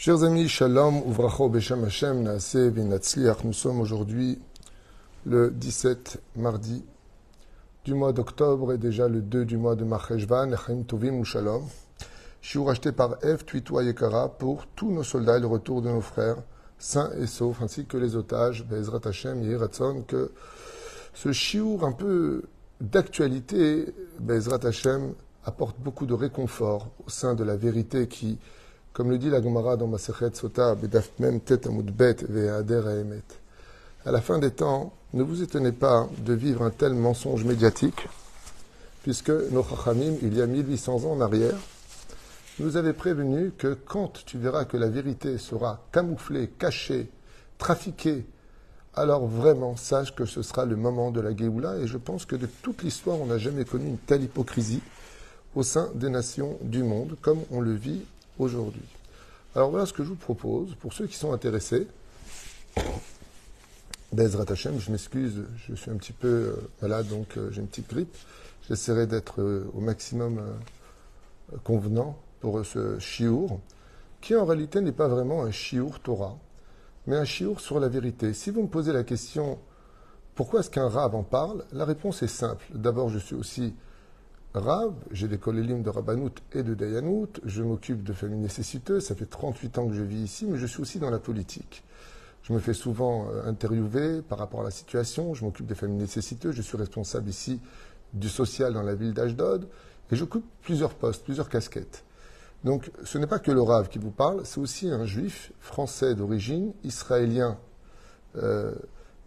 Chers amis, Shalom, Uvracho, Beshem Hashem, Naaseh, Vinatzliach. Nous sommes aujourd'hui le 17 mardi du mois d'octobre et déjà le 2 du mois de Marcheshvan, Echaim Tovim ou Shalom. Shiur acheté par F. Tuitou Yekara pour tous nos soldats et le retour de nos frères sains et saufs, ainsi que les otages, Be'ezrat Hashem, Yehiratzon, que ce shiur un peu d'actualité, Be'ezrat Hashem, apporte beaucoup de réconfort au sein de la vérité qui, comme le dit la Gemara dans Masechet Sota, Bedaf Mem Tet Amud Bet Ve'ader Haemet. À la fin des temps, ne vous étonnez pas de vivre un tel mensonge médiatique, puisque nos Chachamim, il y a 1800 ans en arrière, nous avaient prévenu que quand tu verras que la vérité sera camouflée, cachée, trafiquée, alors vraiment sache que ce sera le moment de la Géoula, et je pense que de toute l'histoire, on n'a jamais connu une telle hypocrisie au sein des nations du monde, comme on le vit aujourd'hui. Alors voilà ce que je vous propose, pour ceux qui sont intéressés. Be'ezrat Hashem, je m'excuse, je suis un petit peu malade, donc j'ai une petite grippe. J'essaierai d'être au maximum convenant pour ce shiur, qui en réalité n'est pas vraiment un shiur Torah, mais un shiur sur la vérité. Si vous me posez la question, pourquoi est-ce qu'un Rav en parle? La réponse est simple. D'abord, je suis aussi Rav, j'ai des kolélim de Rabbanout et de Dayanout, je m'occupe de familles nécessiteuses, ça fait 38 ans que je vis ici, mais je suis aussi dans la politique. Je me fais souvent interviewer par rapport à la situation, je m'occupe des familles nécessiteuses, je suis responsable ici du social dans la ville d'Ashdod, et j'occupe plusieurs postes, plusieurs casquettes. Donc ce n'est pas que le Rav qui vous parle, c'est aussi un juif français d'origine, israélien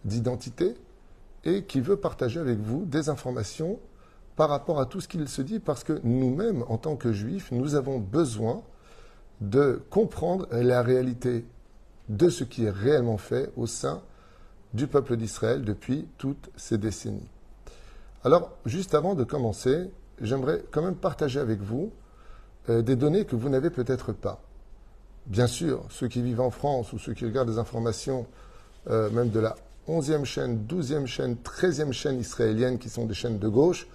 d'identité, et qui veut partager avec vous des informations par rapport à tout ce qu'il se dit, parce que nous-mêmes, en tant que juifs, nous avons besoin de comprendre la réalité de ce qui est réellement fait au sein du peuple d'Israël depuis toutes ces décennies. Alors, juste avant de commencer, j'aimerais quand même partager avec vous des données que vous n'avez peut-être pas. Bien sûr, ceux qui vivent en France ou ceux qui regardent des informations, même de la 11e chaîne, 12e chaîne, 13e chaîne israélienne, qui sont des chaînes de gauche,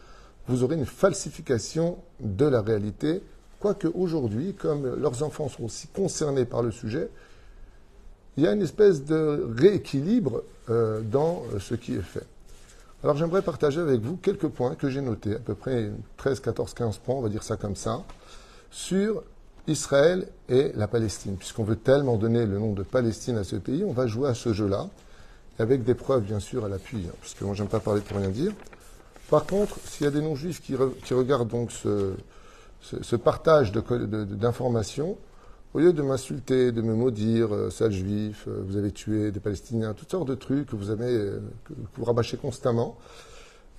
vous aurez une falsification de la réalité, quoique aujourd'hui, comme leurs enfants sont aussi concernés par le sujet, il y a une espèce de rééquilibre dans ce qui est fait. Alors j'aimerais partager avec vous quelques points que j'ai notés, à peu près 13, 14, 15 points, on va dire ça comme ça, sur Israël et la Palestine. Puisqu'on veut tellement donner le nom de Palestine à ce pays, on va jouer à ce jeu-là, avec des preuves bien sûr à l'appui, puisque moi j'aime pas parler pour rien dire. Par contre, s'il y a des non-juifs qui regardent donc ce partage d'informations, au lieu de m'insulter, de me maudire, sale juif, vous avez tué des Palestiniens, toutes sortes de trucs que vous rabâchez constamment,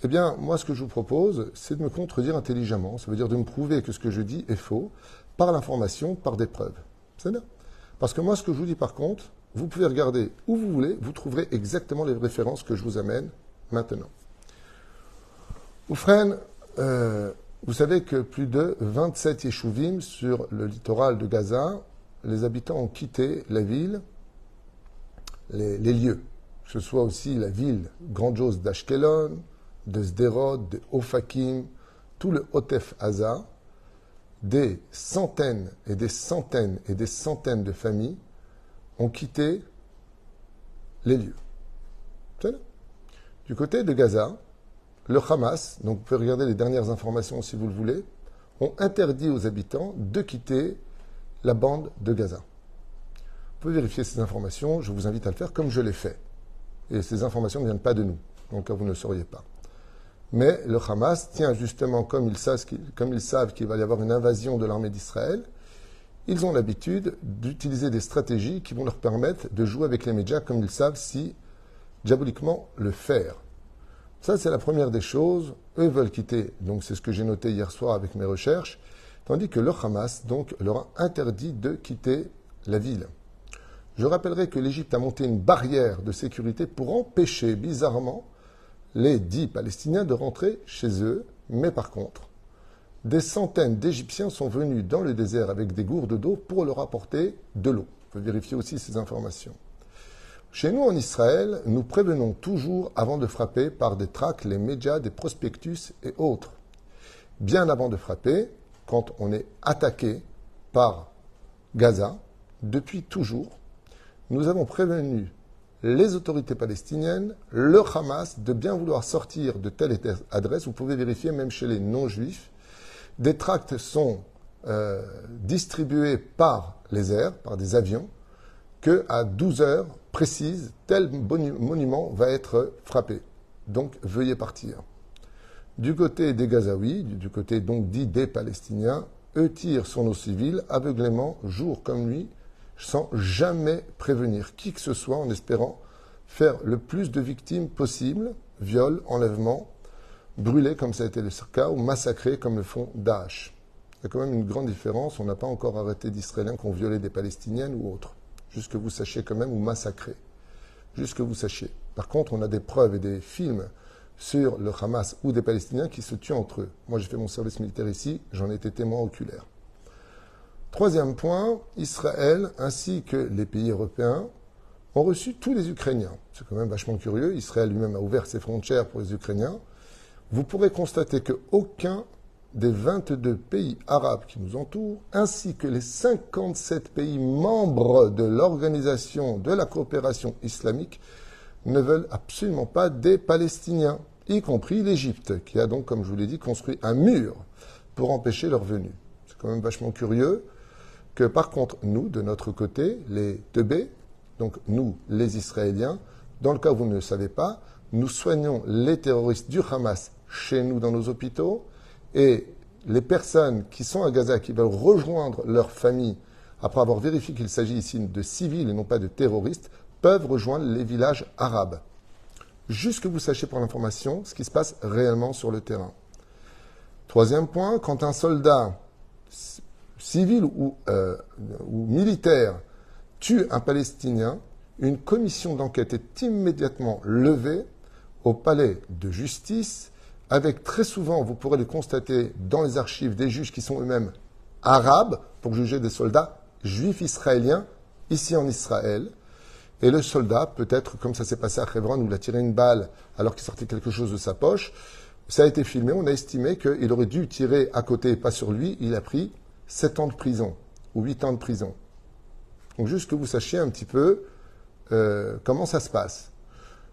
eh bien, moi, ce que je vous propose, c'est de me contredire intelligemment. Ça veut dire de me prouver que ce que je dis est faux, par l'information, par des preuves. C'est bien. Parce que moi, ce que je vous dis par contre, vous pouvez regarder où vous voulez, vous trouverez exactement les références que je vous amène maintenant. Oufren, vous savez que plus de 27 yeshuvim sur le littoral de Gaza, les habitants ont quitté la ville, les lieux, que ce soit aussi la ville grandiose d'Ashkelon, de Sderot, de Ofakim, tout le Hotef Haza, des centaines et des centaines et des centaines de familles ont quitté les lieux. Du côté de Gaza, le Hamas, donc vous pouvez regarder les dernières informations si vous le voulez, ont interdit aux habitants de quitter la bande de Gaza. Vous pouvez vérifier ces informations, je vous invite à le faire comme je l'ai fait. Et ces informations ne viennent pas de nous, donc vous ne le sauriez pas. Mais le Hamas tient justement, comme ils savent qu'il va y avoir une invasion de l'armée d'Israël, ils ont l'habitude d'utiliser des stratégies qui vont leur permettre de jouer avec les médias comme ils savent si diaboliquement le faire. Ça, c'est la première des choses. Eux veulent quitter, donc c'est ce que j'ai noté hier soir avec mes recherches, tandis que le Hamas, donc, leur a interdit de quitter la ville. Je rappellerai que l'Égypte a monté une barrière de sécurité pour empêcher, bizarrement, les 10 Palestiniens de rentrer chez eux, mais par contre, des centaines d'Égyptiens sont venus dans le désert avec des gourdes d'eau pour leur apporter de l'eau. Vous pouvez vérifier aussi ces informations. Chez nous, en Israël, nous prévenons toujours avant de frapper par des tracts, les médias, des prospectus et autres. Bien avant de frapper, quand on est attaqué par Gaza, depuis toujours, nous avons prévenu les autorités palestiniennes, le Hamas, de bien vouloir sortir de telle et telle adresse. Vous pouvez vérifier même chez les non-juifs. Des tracts sont distribués par les airs, par des avions, qu'à 12 heures précises, tel monument va être frappé. Donc, veuillez partir. Du côté des Gazaouis, du côté donc dit des Palestiniens, eux tirent sur nos civils aveuglément, jour comme nuit, sans jamais prévenir qui que ce soit, en espérant faire le plus de victimes possible, viols, enlèvements, brûlés comme ça a été le cas, ou massacrés comme le font Daesh. Il y a quand même une grande différence, on n'a pas encore arrêté d'Israéliens qui ont violé des Palestiniennes ou autres. Juste que vous sachiez quand même, ou massacrés. Juste que vous sachiez. Par contre, on a des preuves et des films sur le Hamas ou des Palestiniens qui se tuent entre eux. Moi, j'ai fait mon service militaire ici, j'en ai été témoin oculaire. Troisième point, Israël ainsi que les pays européens ont reçu tous les Ukrainiens. C'est quand même vachement curieux. Israël lui-même a ouvert ses frontières pour les Ukrainiens. Vous pourrez constater qu'aucun des 22 pays arabes qui nous entourent, ainsi que les 57 pays membres de l'Organisation de la coopération islamique, ne veulent absolument pas des Palestiniens, y compris l'Égypte, qui a donc, comme je vous l'ai dit, construit un mur pour empêcher leur venue. C'est quand même vachement curieux que, par contre, nous, de notre côté, les Teubés, donc nous, les Israéliens, dans le cas où vous ne le savez pas, nous soignons les terroristes du Hamas chez nous dans nos hôpitaux, et les personnes qui sont à Gaza, qui veulent rejoindre leur famille, après avoir vérifié qu'il s'agit ici de civils et non pas de terroristes, peuvent rejoindre les villages arabes. Juste que vous sachiez pour l'information ce qui se passe réellement sur le terrain. Troisième point, quand un soldat civil ou militaire tue un Palestinien, une commission d'enquête est immédiatement levée au palais de justice, avec très souvent, vous pourrez le constater dans les archives, des juges qui sont eux-mêmes arabes pour juger des soldats juifs israéliens ici en Israël. Et le soldat, peut-être comme ça s'est passé à Hebron, où il a tiré une balle alors qu'il sortait quelque chose de sa poche, ça a été filmé, on a estimé qu'il aurait dû tirer à côté et pas sur lui, il a pris 7 ans de prison ou 8 ans de prison. Donc juste que vous sachiez un petit peu comment ça se passe.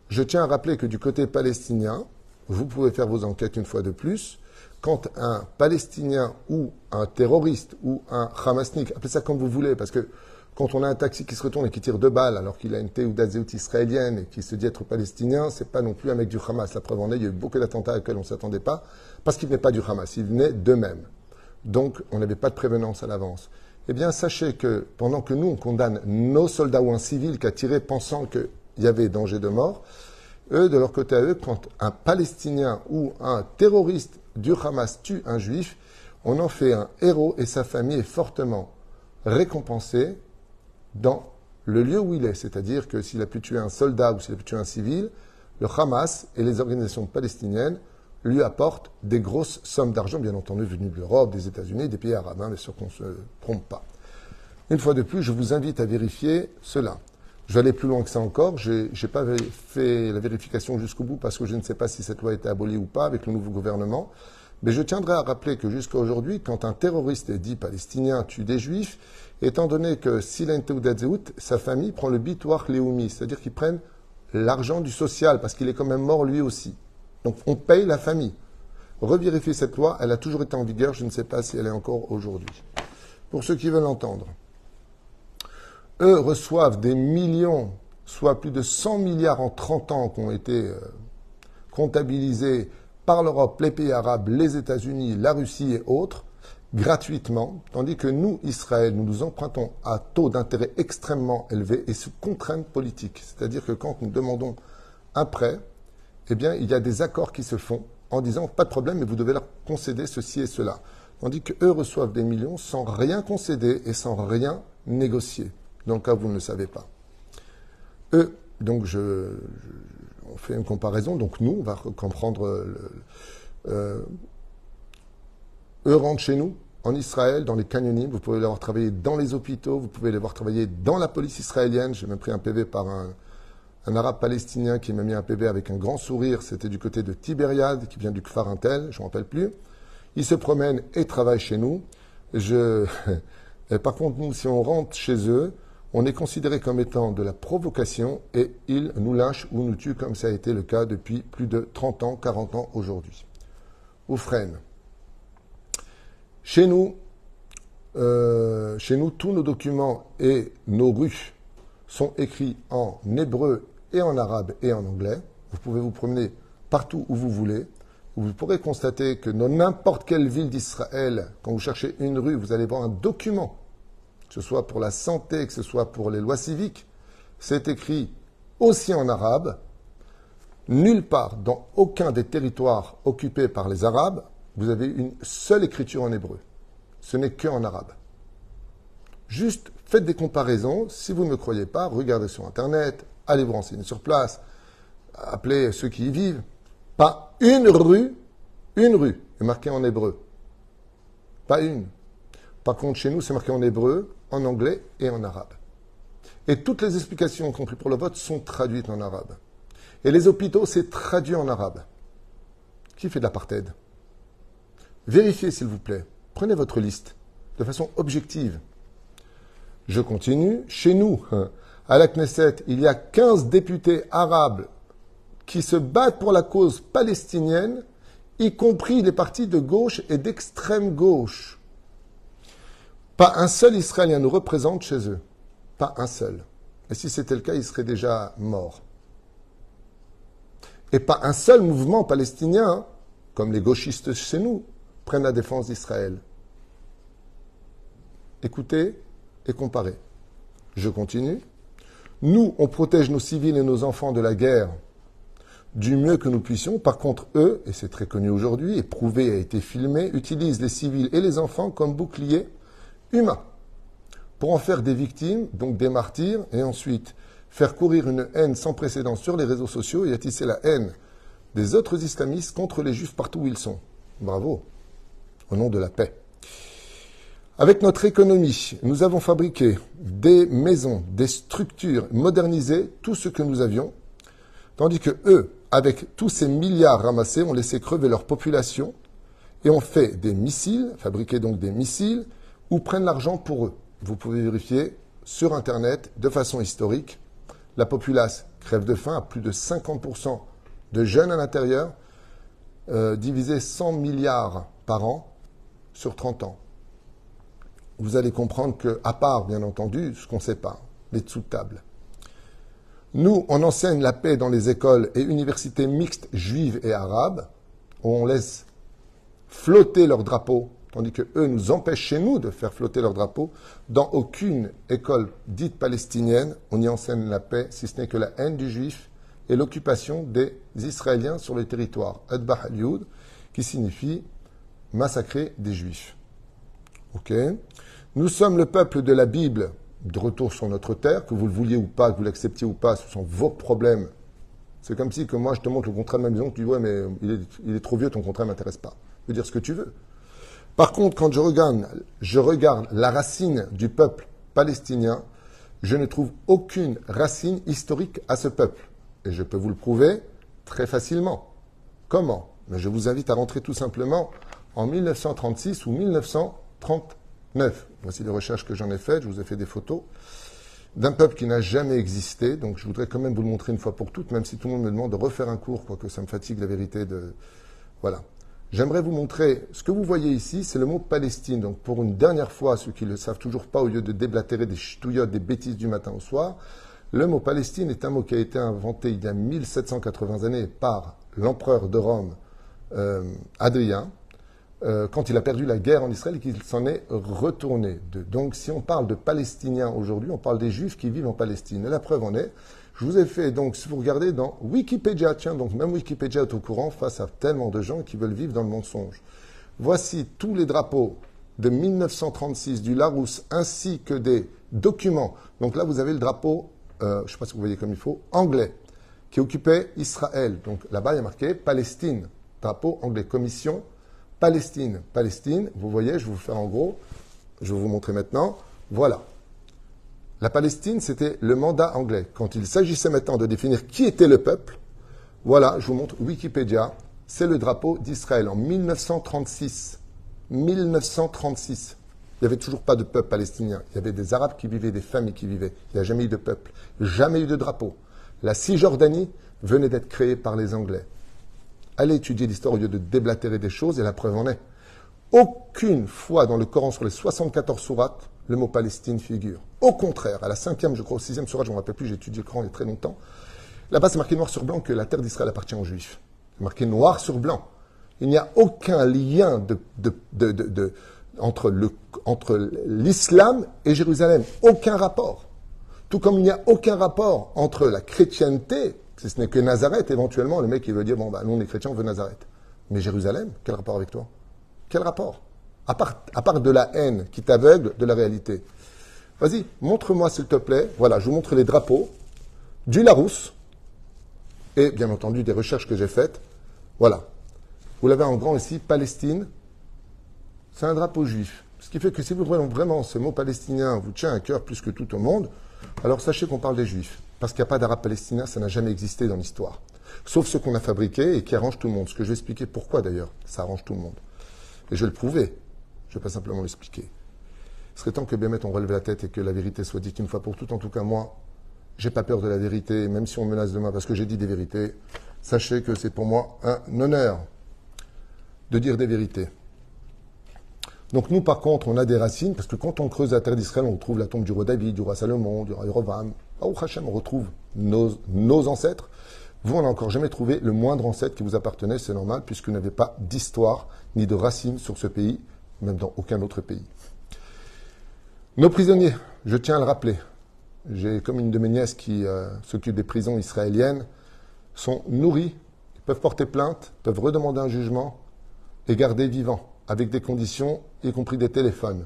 Je tiens à rappeler que du côté palestinien, vous pouvez faire vos enquêtes une fois de plus, quand un Palestinien ou un terroriste ou un Hamasnik, appelez ça comme vous voulez, parce que quand on a un taxi qui se retourne et qui tire 2 balles alors qu'il a une Théouda Zéout israélienne et qui se dit être palestinien, c'est pas non plus un mec du Hamas. La preuve en est, il y a eu beaucoup d'attentats auxquels on ne s'attendait pas, parce qu'il n'est pas du Hamas, il venait d'eux-mêmes. Donc, on n'avait pas de prévenance à l'avance. Eh bien, sachez que pendant que nous, on condamne nos soldats ou un civil qui a tiré pensant qu'il y avait danger de mort, eux, de leur côté à eux, quand un Palestinien ou un terroriste du Hamas tue un Juif, on en fait un héros et sa famille est fortement récompensée dans le lieu où il est. C'est-à-dire que s'il a pu tuer un soldat ou s'il a pu tuer un civil, le Hamas et les organisations palestiniennes lui apportent des grosses sommes d'argent, bien entendu, venues de l'Europe, des États-Unis, des pays arabes, bien sûr qu'on ne se trompe pas. Une fois de plus, je vous invite à vérifier cela. Je vais aller plus loin que ça encore. Je n'ai pas fait la vérification jusqu'au bout parce que je ne sais pas si cette loi a été abolie ou pas avec le nouveau gouvernement. Mais je tiendrai à rappeler que jusqu'à aujourd'hui, quand un terroriste dit palestinien tue des juifs, étant donné que s'il a une Théouda Zéout, sa famille prend le bitoir léoumi, c'est-à-dire qu'ils prennent l'argent du social parce qu'il est quand même mort lui aussi. Donc on paye la famille. Revérifiez cette loi, elle a toujours été en vigueur, je ne sais pas si elle est encore aujourd'hui. Pour ceux qui veulent entendre. Eux reçoivent des millions, soit plus de 100 milliards en 30 ans qui ont été comptabilisés par l'Europe, les pays arabes, les États-Unis, la Russie et autres, gratuitement, tandis que nous, Israël, nous nous empruntons à taux d'intérêt extrêmement élevés et sous contrainte politique. C'est-à-dire que quand nous demandons un prêt, eh bien, il y a des accords qui se font en disant pas de problème, mais vous devez leur concéder ceci et cela. Tandis qu'eux reçoivent des millions sans rien concéder et sans rien négocier. Dans le cas où vous ne le savez pas. Eux, donc on fait une comparaison, donc nous, on va comprendre, eux rentrent chez nous, en Israël, dans les canyonim, vous pouvez les voir travailler dans les hôpitaux, vous pouvez les voir travailler dans la police israélienne, j'ai même pris un PV par un arabe palestinien qui m'a mis un PV avec un grand sourire, c'était du côté de Tibériade, qui vient du Kfar Intel, je ne me rappelle plus. Ils se promènent et travaillent chez nous. Et par contre, nous, si on rentre chez eux, on est considéré comme étant de la provocation et ils nous lynchent ou nous tuent comme ça a été le cas depuis plus de 30 ans, 40 ans aujourd'hui. Oufren. Chez nous, tous nos documents et nos rues sont écrits en hébreu et en arabe et en anglais. Vous pouvez vous promener partout où vous voulez. Vous pourrez constater que dans n'importe quelle ville d'Israël, quand vous cherchez une rue, vous allez voir un document, que ce soit pour la santé, que ce soit pour les lois civiques, c'est écrit aussi en arabe. Nulle part, dans aucun des territoires occupés par les Arabes, vous avez une seule écriture en hébreu. Ce n'est qu'en arabe. Juste faites des comparaisons. Si vous ne me croyez pas, regardez sur Internet, allez vous renseigner sur place, appelez ceux qui y vivent. Pas une rue est marquée en hébreu. Pas une. Par contre, chez nous, c'est marqué en hébreu, en anglais et en arabe. Et toutes les explications, y compris pour le vote, sont traduites en arabe. Et les hôpitaux, c'est traduit en arabe. Qui fait de l'apartheid? Vérifiez, s'il vous plaît. Prenez votre liste de façon objective. Je continue. Chez nous, à la Knesset, il y a 15 députés arabes qui se battent pour la cause palestinienne, y compris les partis de gauche et d'extrême gauche. Pas un seul Israélien nous représente chez eux. Pas un seul. Et si c'était le cas, il serait déjà mort. Et pas un seul mouvement palestinien, comme les gauchistes chez nous, prennent la défense d'Israël. Écoutez et comparez. Je continue. Nous, on protège nos civils et nos enfants de la guerre du mieux que nous puissions. Par contre, eux, et c'est très connu aujourd'hui, et prouvé, a été filmé, utilisent les civils et les enfants comme boucliers humains pour en faire des victimes, donc des martyrs, et ensuite faire courir une haine sans précédent sur les réseaux sociaux et attisser la haine des autres islamistes contre les juifs partout où ils sont. Bravo, au nom de la paix. Avec notre économie, nous avons fabriqué des maisons, des structures, modernisé tout ce que nous avions, tandis que eux, avec tous ces milliards ramassés, ont laissé crever leur population et ont fait des missiles, fabriqué donc des missiles, ou prennent l'argent pour eux. Vous pouvez vérifier sur Internet, de façon historique, la populace crève de faim à plus de 50% de jeunes à l'intérieur, divisé 100 milliards par an sur 30 ans. Vous allez comprendre que, à part, bien entendu, ce qu'on ne sait pas, les dessous de table. Nous, on enseigne la paix dans les écoles et universités mixtes juives et arabes, où on laisse flotter leurs drapeaux, tandis que eux nous empêchent chez nous de faire flotter leurs drapeaux. Dans aucune école dite palestinienne, on y enseigne la paix, si ce n'est que la haine du juif et l'occupation des Israéliens sur le territoire. Adbah al-Yud, qui signifie massacrer des juifs. Ok. Nous sommes le peuple de la Bible, de retour sur notre terre, que vous le vouliez ou pas, que vous l'acceptiez ou pas, ce sont vos problèmes. C'est comme si que moi je te montre le contrat de ma maison, tu dis ouais mais il est trop vieux, ton contrat ne m'intéresse pas. Tu peux dire ce que tu veux. Par contre, quand je regarde la racine du peuple palestinien, je ne trouve aucune racine historique à ce peuple. Et je peux vous le prouver très facilement. Comment? Mais je vous invite à rentrer tout simplement en 1936 ou 1939. Voici les recherches que j'en ai faites, je vous ai fait des photos d'un peuple qui n'a jamais existé. Donc je voudrais quand même vous le montrer une fois pour toutes, même si tout le monde me demande de refaire un cours, quoique ça me fatigue la vérité de... Voilà. J'aimerais vous montrer, ce que vous voyez ici, c'est le mot Palestine. Donc pour une dernière fois, ceux qui ne le savent toujours pas, au lieu de déblatérer des ch'touillottes, des bêtises du matin au soir, le mot Palestine est un mot qui a été inventé il y a 1780 années par l'empereur de Rome, Adrien, quand il a perdu la guerre en Israël et qu'il s'en est retourné. Donc si on parle de Palestiniens aujourd'hui, on parle des Juifs qui vivent en Palestine. Et la preuve en est, je vous ai fait, donc si vous regardez dans Wikipédia, tiens, donc même Wikipédia est au courant face à tellement de gens qui veulent vivre dans le mensonge. Voici tous les drapeaux de 1936 du Larousse ainsi que des documents. Donc là, vous avez le drapeau, je ne sais pas si vous voyez comme il faut, anglais, qui occupait Israël. Donc là-bas, il y a marqué Palestine, drapeau anglais, commission Palestine. Palestine, vous voyez, je vais vous faire en gros, je vais vous montrer maintenant. Voilà. La Palestine, c'était le mandat anglais. Quand il s'agissait maintenant de définir qui était le peuple, voilà, je vous montre Wikipédia, c'est le drapeau d'Israël en 1936. 1936. Il n'y avait toujours pas de peuple palestinien. Il y avait des Arabes qui vivaient, des familles qui vivaient. Il n'y a jamais eu de peuple, jamais eu de drapeau. La Cisjordanie venait d'être créée par les Anglais. Allez étudier l'histoire au lieu de déblatérer des choses, et la preuve en est. Aucune fois dans le Coran, sur les 74 sourates, le mot Palestine figure. Au contraire, à la 5e, je crois, au 6e sourate, je ne me rappelle plus, j'ai étudié le Coran il y a très longtemps. Là-bas, c'est marqué noir sur blanc que la terre d'Israël appartient aux Juifs. C'est marqué noir sur blanc. Il n'y a aucun lien entre l'islam et Jérusalem. Aucun rapport. Tout comme il n'y a aucun rapport entre la chrétienté, si ce n'est que Nazareth, éventuellement, le mec il veut dire, bon, bah, nous on est chrétiens, on veut Nazareth. Mais Jérusalem, quel rapport avec toi? Quel rapport? À part de la haine qui t'aveugle de la réalité. Vas-y, montre-moi s'il te plaît. Voilà, je vous montre les drapeaux du Larousse et bien entendu des recherches que j'ai faites. Voilà. Vous l'avez en grand ici, Palestine. C'est un drapeau juif. Ce qui fait que si vous voyez vraiment ce mot palestinien vous tient à cœur plus que tout au monde, alors sachez qu'on parle des juifs. Parce qu'il n'y a pas d'arabe palestinien, ça n'a jamais existé dans l'histoire. Sauf ceux qu'on a fabriqués et qui arrangent tout le monde. Ce que je vais expliquer pourquoi d'ailleurs, ça arrange tout le monde. Et je vais le prouver. Je ne vais pas simplement l'expliquer. Il serait temps que Bémet on relève la tête et que la vérité soit dite une fois pour toutes. En tout cas, moi, j'ai pas peur de la vérité, même si on me menace demain parce que j'ai dit des vérités. Sachez que c'est pour moi un honneur de dire des vérités. Donc nous, par contre, on a des racines, parce que quand on creuse la terre d'Israël, on retrouve la tombe du roi David, du roi Salomon, du roi Yerovam. Au Hachem, on retrouve nos ancêtres. Vous, on n'a encore jamais trouvé le moindre ancêtre qui vous appartenait, c'est normal, puisque vous n'avez pas d'histoire ni de racines sur ce pays, même dans aucun autre pays. Nos prisonniers, je tiens à le rappeler, j'ai comme une de mes nièces qui s'occupe des prisons israéliennes, sont nourris, ils peuvent porter plainte, peuvent redemander un jugement et garder vivants, avec des conditions, y compris des téléphones.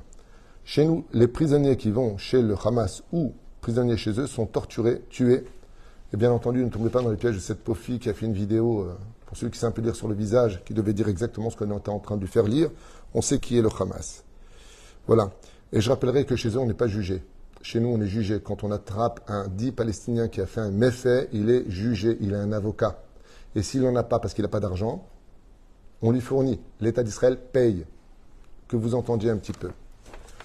Chez nous, les prisonniers qui vont chez le Hamas ou prisonniers chez eux sont torturés, tués. Et bien entendu, ne tombez pas dans les pièges de cette pauvre fille qui a fait une vidéo, pour ceux qui savent un peu lire sur le visage, qui devait dire exactement ce qu'on était en train de lui faire lire. On sait qui est le Hamas. Voilà. Et je rappellerai que chez eux, on n'est pas jugé. Chez nous, on est jugé. Quand on attrape un dit palestinien qui a fait un méfait, il est jugé, il a un avocat. Et s'il n'en a pas parce qu'il n'a pas d'argent, on lui fournit. L'État d'Israël paye. Que vous entendiez un petit peu.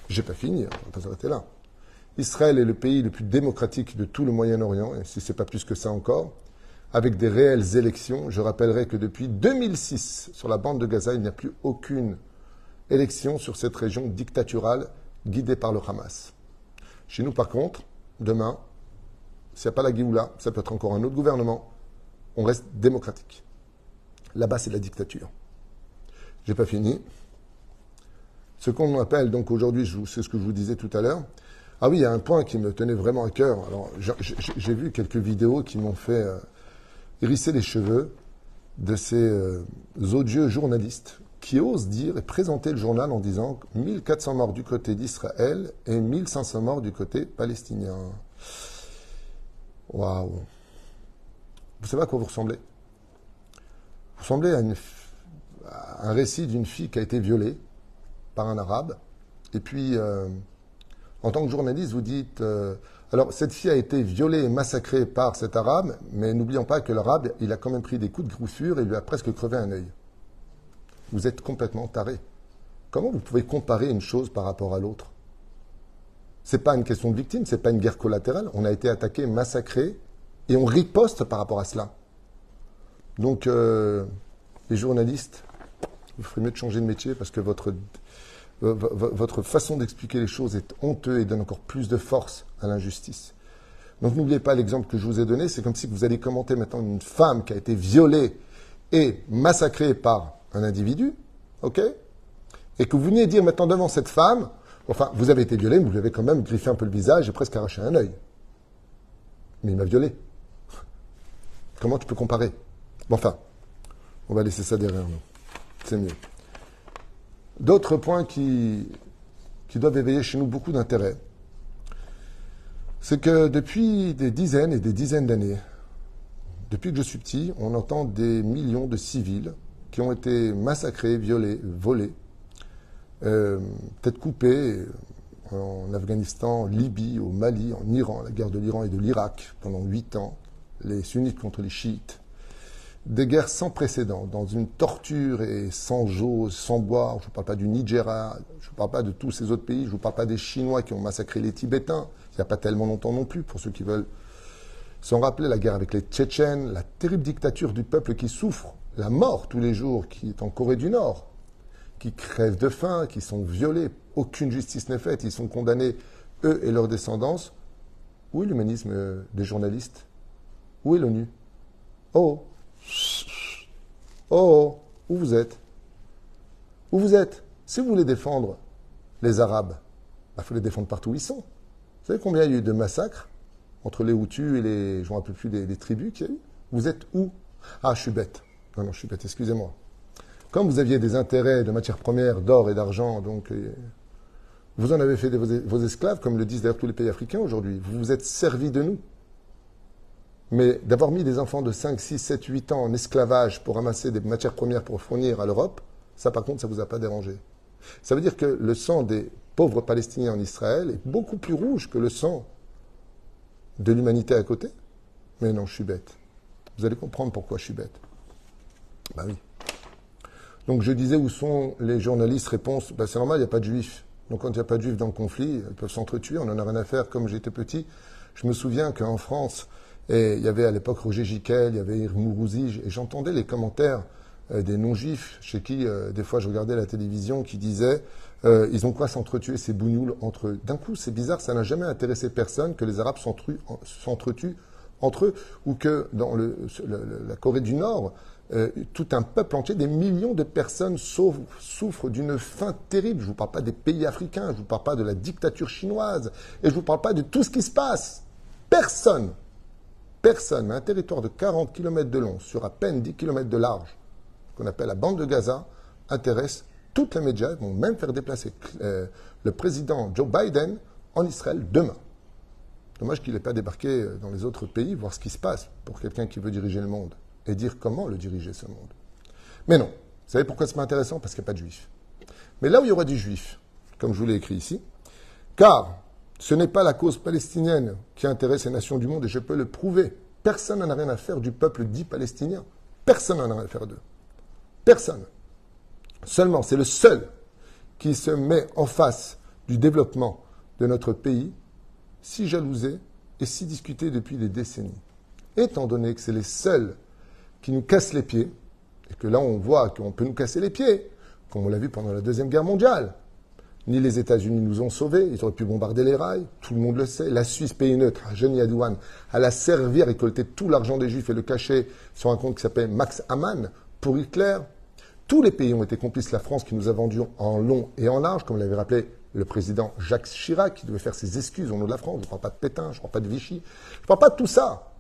J'ai pas fini, on va pas s'arrêter là. Israël est le pays le plus démocratique de tout le Moyen-Orient, et si ce n'est pas plus que ça encore, avec des réelles élections. Je rappellerai que depuis 2006, sur la bande de Gaza, il n'y a plus aucune élection sur cette région dictaturale guidée par le Hamas. Chez nous, par contre, demain, s'il n'y a pas la Géoula, ça peut être encore un autre gouvernement, on reste démocratique. Là-bas, c'est la dictature. J'ai pas fini. Ce qu'on appelle donc aujourd'hui, c'est ce que je vous disais tout à l'heure. Ah oui, il y a un point qui me tenait vraiment à cœur. Alors, j'ai vu quelques vidéos qui m'ont fait hérisser les cheveux de ces odieux journalistes qui osent dire et présenter le journal en disant 1400 morts du côté d'Israël et 1500 morts du côté palestinien. Waouh! Vous savez à quoi vous ressemblez? Vous ressemblez à un récit d'une fille qui a été violée par un arabe. Et puis, en tant que journaliste, vous dites... alors, cette fille a été violée et massacrée par cet arabe, mais n'oublions pas que l'arabe, il a quand même pris des coups de groussure et lui a presque crevé un œil. Vous êtes complètement taré. Comment vous pouvez comparer une chose par rapport à l'autre? C'est pas une question de victime, c'est pas une guerre collatérale. On a été attaqué, massacré, et on riposte par rapport à cela. Donc, les journalistes, vous ferez mieux de changer de métier parce que votre façon d'expliquer les choses est honteuse et donne encore plus de force à l'injustice. Donc n'oubliez pas l'exemple que je vous ai donné, c'est comme si vous allez commenter maintenant une femme qui a été violée et massacrée par un individu, ok? Et que vous veniez dire maintenant devant cette femme, enfin, vous avez été violée, mais vous avez quand même griffé un peu le visage et presque arraché un œil. Mais il m'a violé. Comment tu peux comparer? Bon, enfin, on va laisser ça derrière nous. C'est mieux. D'autres points qui doivent éveiller chez nous beaucoup d'intérêt, c'est que depuis des dizaines et des dizaines d'années, depuis que je suis petit, on entend des millions de civils qui ont été massacrés, violés, volés, têtes coupées en Afghanistan, Libye, au Mali, en Iran, la guerre de l'Iran et de l'Irak pendant 8 ans, les sunnites contre les chiites. des guerres sans précédent, dans une torture et sans eau, sans boire. Je ne vous parle pas du Nigeria, je ne vous parle pas de tous ces autres pays, je ne vous parle pas des Chinois qui ont massacré les Tibétains, il n'y a pas tellement longtemps non plus, pour ceux qui veulent s'en rappeler, la guerre avec les Tchétchènes, la terrible dictature du peuple qui souffre, la mort tous les jours qui est en Corée du Nord, qui crèvent de faim, qui sont violés, aucune justice n'est faite, ils sont condamnés, eux et leurs descendants. Où est l'humanisme des journalistes? Où est l'ONU? Oh, oh, où vous êtes? Où vous êtes? Si vous voulez défendre les Arabes, il faut les défendre partout où ils sont. Vous savez combien il y a eu de massacres entre les Hutus et les, je ne me rappelle plus, des tribus qu'il y a eu? Vous êtes où? Ah, je suis bête. Non, je suis bête, excusez-moi. Comme vous aviez des intérêts de matières premières, d'or et d'argent, donc vous en avez fait vos esclaves, comme le disent d'ailleurs tous les pays africains aujourd'hui. Vous vous êtes servis de nous. Mais d'avoir mis des enfants de 5, 6, 7, 8 ans en esclavage pour ramasser des matières premières pour fournir à l'Europe, ça par contre, ça ne vous a pas dérangé. Ça veut dire que le sang des pauvres Palestiniens en Israël est beaucoup plus rouge que le sang de l'humanité à côté. Mais non, je suis bête. Vous allez comprendre pourquoi je suis bête. Ben oui. Donc je disais, où sont les journalistes? Réponse, ben c'est normal, il n'y a pas de juifs. Donc quand il n'y a pas de juifs dans le conflit, ils peuvent s'entretuer, on n'en a rien à faire. Comme j'étais petit, je me souviens qu'en France, il y avait à l'époque Roger Giquel, il y avait Mourouzi, et j'entendais les commentaires des non-juifs, chez qui, des fois, je regardais la télévision, qui disaient ils ont quoi s'entretuer, ces bougnoules, entre eux. D'un coup, c'est bizarre, ça n'a jamais intéressé personne que les Arabes s'entretuent entre eux, ou que dans la Corée du Nord, tout un peuple entier, des millions de personnes souffrent d'une faim terrible. Je ne vous parle pas des pays africains, je ne vous parle pas de la dictature chinoise, et je ne vous parle pas de tout ce qui se passe. Personne, mais un territoire de 40 km de long, sur à peine 10 km de large, qu'on appelle la bande de Gaza, intéresse toutes les médias. Ils vont même faire déplacer le président Joe Biden en Israël demain. Dommage qu'il n'ait pas débarqué dans les autres pays, voir ce qui se passe pour quelqu'un qui veut diriger le monde et dire comment le diriger, ce monde. Mais non. Vous savez pourquoi c'est pas intéressant? Parce qu'il n'y a pas de juifs. Mais là où il y aura du juif, comme je vous l'ai écrit ici, car ce n'est pas la cause palestinienne qui intéresse les nations du monde, et je peux le prouver. Personne n'en a rien à faire du peuple dit palestinien. Personne n'en a rien à faire d'eux. Personne. Seulement, c'est le seul qui se met en face du développement de notre pays, si jalousé et si discuté depuis des décennies. Étant donné que c'est les seuls qui nous cassent les pieds, et que là on voit qu'on peut nous casser les pieds, comme on l'a vu pendant la Deuxième Guerre mondiale. Ni les États-Unis nous ont sauvés, ils auraient pu bombarder les rails, tout le monde le sait. La Suisse, pays neutre, Jenny Adouane, elle a servi à récolter tout l'argent des Juifs et le cacher sur un compte qui s'appelle Max Aman pour Hitler. Tous les pays ont été complices. La France qui nous a vendus en long et en large, comme l'avait rappelé le président Jacques Chirac, qui devait faire ses excuses au nom de la France. Je ne parle pas de Pétain, je ne parle pas de Vichy, je ne parle pas de tout ça.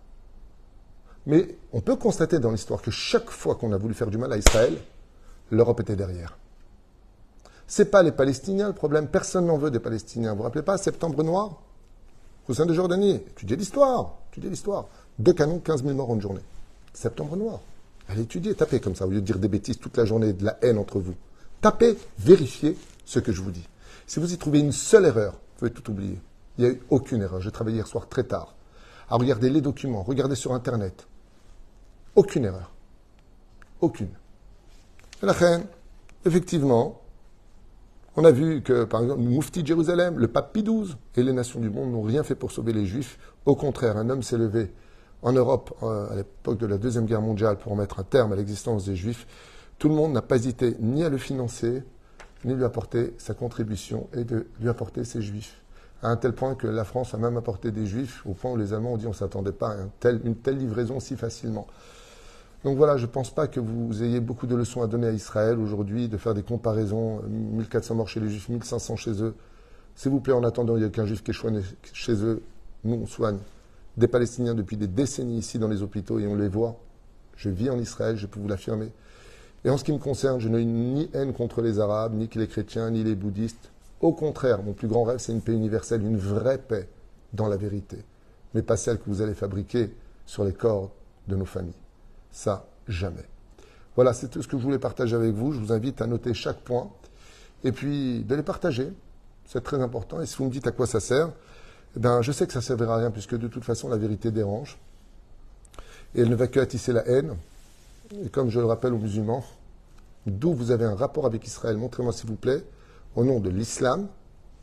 Mais on peut constater dans l'histoire que chaque fois qu'on a voulu faire du mal à Israël, l'Europe était derrière. Ce n'est pas les Palestiniens le problème. Personne n'en veut des Palestiniens. Vous vous rappelez pas Septembre Noir? Au sein de Jordanie. Étudiez l'histoire. 2 canons, 15 000 morts en une journée. Septembre Noir. Allez étudier, tapez comme ça, au lieu de dire des bêtises toute la journée, de la haine entre vous. Tapez, vérifiez ce que je vous dis. Si vous y trouvez une seule erreur, vous pouvez tout oublier. Il n'y a eu aucune erreur. J'ai travaillé hier soir très tard à regarder les documents, regarder sur Internet. Aucune erreur. Aucune. Et la reine, effectivement, on a vu que, par exemple, le Moufti de Jérusalem, le pape Pie XII et les nations du monde n'ont rien fait pour sauver les Juifs. Au contraire, un homme s'est levé en Europe, à l'époque de la Deuxième Guerre mondiale, pour mettre un terme à l'existence des Juifs. Tout le monde n'a pas hésité ni à le financer, ni lui apporter sa contribution et de lui apporter ses Juifs. À un tel point que la France a même apporté des Juifs, au point où les Allemands ont dit on ne s'attendait pas à une telle livraison si facilement. Donc voilà, je ne pense pas que vous ayez beaucoup de leçons à donner à Israël aujourd'hui, de faire des comparaisons, 1400 morts chez les Juifs, 1500 chez eux. S'il vous plaît, en attendant, il n'y a qu'un Juif qui est soigné chez eux. Nous, on soigne des Palestiniens depuis des décennies ici dans les hôpitaux et on les voit. Je vis en Israël, je peux vous l'affirmer. Et en ce qui me concerne, je n'ai ni haine contre les Arabes, ni les chrétiens, ni les bouddhistes. Au contraire, mon plus grand rêve, c'est une paix universelle, une vraie paix dans la vérité. Mais pas celle que vous allez fabriquer sur les corps de nos familles. Ça, jamais. Voilà, c'est tout ce que je voulais partager avec vous. Je vous invite à noter chaque point et puis de les partager. C'est très important. Et si vous me dites à quoi ça sert, eh bien, je sais que ça ne servira à rien puisque de toute façon, la vérité dérange. Et elle ne va que attisser la haine. Et comme je le rappelle aux musulmans, d'où vous avez un rapport avec Israël, montrez-moi s'il vous plaît, au nom de l'islam,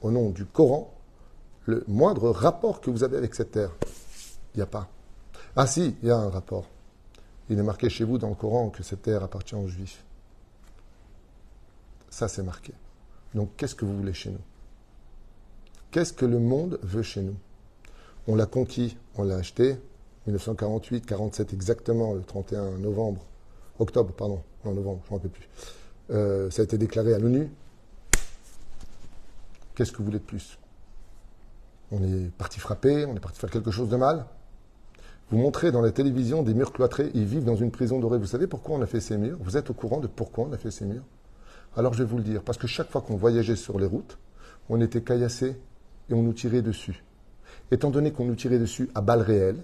au nom du Coran, le moindre rapport que vous avez avec cette terre. Il n'y a pas. Ah si, il y a un rapport. Il est marqué chez vous dans le Coran que cette terre appartient aux Juifs. Ça, c'est marqué. Donc, qu'est-ce que vous voulez chez nous? Qu'est-ce que le monde veut chez nous? On l'a conquis, on l'a acheté, 1948, 47 exactement, le 31 novembre, octobre, pardon, non, novembre, je ne me rappelle plus. Ça a été déclaré à l'ONU. Qu'est-ce que vous voulez de plus? On est parti frapper, on est parti faire quelque chose de mal. Vous montrez dans la télévision des murs cloîtrés, ils vivent dans une prison dorée. Vous savez pourquoi on a fait ces murs? Vous êtes au courant de pourquoi on a fait ces murs? Alors je vais vous le dire, parce que chaque fois qu'on voyageait sur les routes, on était caillassés et on nous tirait dessus. Étant donné qu'on nous tirait dessus à balles réelles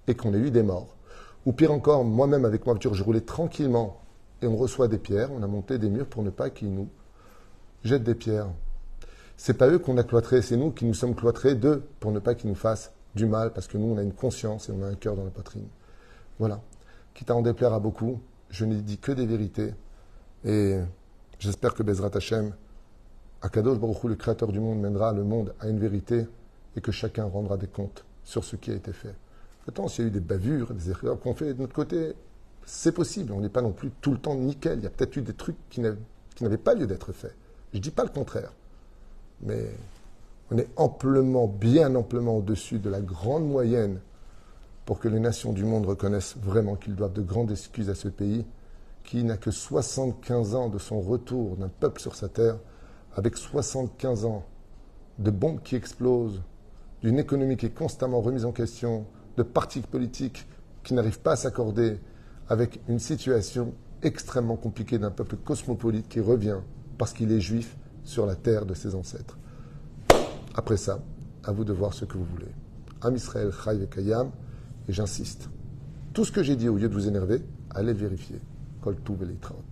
et qu'on a eu des morts, ou pire encore, moi-même avec ma voiture, je roulais tranquillement et on reçoit des pierres, on a monté des murs pour ne pas qu'ils nous jettent des pierres. C'est pas eux qu'on a cloîtrés, c'est nous qui nous sommes cloîtrés d'eux pour ne pas qu'ils nous fassent du mal, parce que nous, on a une conscience et on a un cœur dans la poitrine. Voilà. Quitte à en déplaire à beaucoup, je n'ai dit que des vérités. Et j'espère que Bezrat Hashem, Akadosh Baruch Hu, le créateur du monde, mènera le monde à une vérité et que chacun rendra des comptes sur ce qui a été fait. Attends, s'il y a eu des bavures, des erreurs qu'on fait de notre côté, c'est possible. On n'est pas non plus tout le temps nickel. Il y a peut-être eu des trucs qui n'avaient pas lieu d'être faits. Je ne dis pas le contraire. Mais on est amplement, bien amplement au-dessus de la grande moyenne pour que les nations du monde reconnaissent vraiment qu'ils doivent de grandes excuses à ce pays qui n'a que 75 ans de son retour d'un peuple sur sa terre, avec 75 ans de bombes qui explosent, d'une économie qui est constamment remise en question, de partis politiques qui n'arrivent pas à s'accorder, avec une situation extrêmement compliquée d'un peuple cosmopolite qui revient, parce qu'il est juif, sur la terre de ses ancêtres. Après ça, à vous de voir ce que vous voulez. Am Israël, Chai Vekayam, et j'insiste. Tout ce que j'ai dit, au lieu de vous énerver, allez vérifier. Kol Tuv Velitraot.